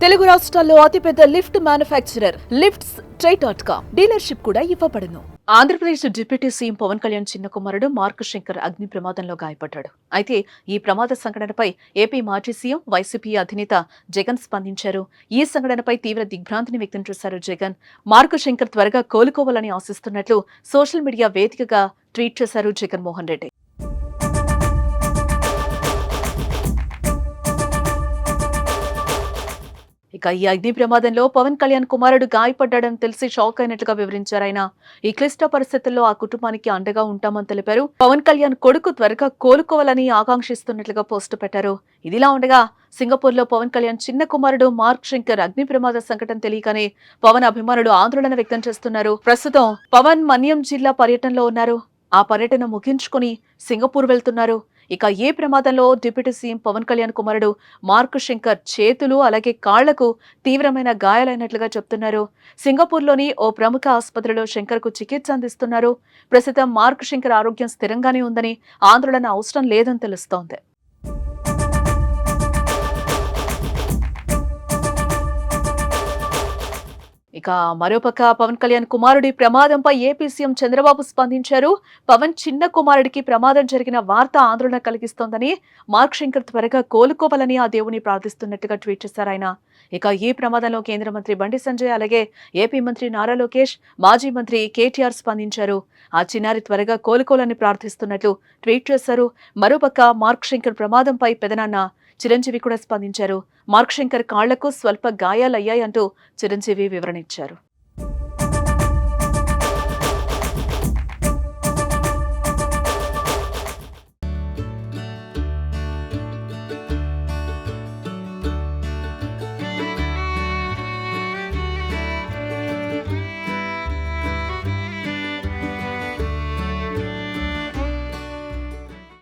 తెలుగు రాష్ట్రాల్లో అతిపెద్ద lift manufacturer lifts ట్రై.com dealership కూడా ఇవ్వబడును. ఆంధ్రప్రదేశ్ డిప్యూటీ సీఎం పవన్ కళ్యాణ్ చిన్న కుమారుడు మార్క్ శంకర్ అగ్ని ప్రమాదంలో గాయపడ్డాడు. అయితే ఈ ప్రమాద సంఘటనపై ఏపీ మాజీ సీఎం వైసీపీ అధినేత జగన్ స్పందించారు. ఈ సంఘటనపై తీవ్ర దిగ్భ్రాంతిని వ్యక్తం చేశారు జగన్. మార్క్ శంకర్ త్వరగా కోలుకోవాలని ఆశిస్తున్నట్లు సోషల్ మీడియా వేదికగా ట్వీట్ చేశారు జగన్మోహన్ రెడ్డి. ఇక ఈ అగ్ని ప్రమాదంలో పవన్ కళ్యాణ్ కుమారుడు గాయపడ్డాడని తెలిసి షాక్ అయినట్లుగా వివరించారు ఆయన. ఈ క్లిష్ట పరిస్థితుల్లో ఆ కుటుంబానికి అండగా ఉంటామని తెలిపారు. పవన్ కళ్యాణ్ కొడుకు త్వరగా కోలుకోవాలని ఆకాంక్షిస్తున్నట్లుగా పోస్టు పెట్టారు. ఇదిలా ఉండగా సింగపూర్ లో పవన్ కళ్యాణ్ చిన్న కుమారుడు మార్క్ శంకర్ అగ్ని ప్రమాద సంఘటన తెలియకనే పవన్ అభిమానులు ఆందోళన వ్యక్తం చేస్తున్నారు. ప్రస్తుతం పవన్ మన్యం జిల్లా పర్యటనలో ఉన్నారు. ఆ పర్యటన ముగించుకుని సింగపూర్ వెళ్తున్నారు. ఇక ఏ ప్రమాదంలో డిప్యూటీ సీఎం పవన్ కళ్యాణ్ కుమారుడు మార్క్ శంకర్ చేతులు అలాగే కాళ్లకు తీవ్రమైన గాయాలైనట్లుగా చెప్తున్నారు. సింగపూర్లోని ఓ ప్రముఖ ఆసుపత్రిలో శంకర్ కు చికిత్స అందిస్తున్నారు. ప్రస్తుతం మార్క్ శంకర్ ఆరోగ్యం స్థిరంగానే ఉందని, ఆందోళన అవసరం లేదని తెలుస్తోంది. ఇక మరోపక్క పవన్ కళ్యాణ్ కుమారుడి ప్రమాదంపై ఏపీ సీఎం చంద్రబాబు స్పందించారు. పవన్ చిన్న కుమారుడికి ప్రమాదం జరిగిన వార్త ఆందోళన కలిగిస్తోందని, మార్క్ శంకర్ త్వరగా కోలుకోవాలని ఆ దేవుని ప్రార్థిస్తున్నట్టుగా ట్వీట్ చేశారు ఆయన. ఇక ఈ ప్రమాదంలో కేంద్ర మంత్రి బండి సంజయ్ అలాగే ఏపీ మంత్రి నారా లోకేష్, మాజీ మంత్రి కేటీఆర్ స్పందించారు. ఆ చిన్నారి త్వరగా కోలుకోవాలని ప్రార్థిస్తున్నట్లు ట్వీట్ చేశారు. మరోపక్క మార్క్ శంకర్ ప్రమాదంపై పెదనాన్న చిరంజీవి కూడా స్పందించారు. మార్క్ శంకర్ కాళ్లకు స్వల్ప గాయాలయ్యాయంటూ చిరంజీవి వివరణ ఇచ్చారు.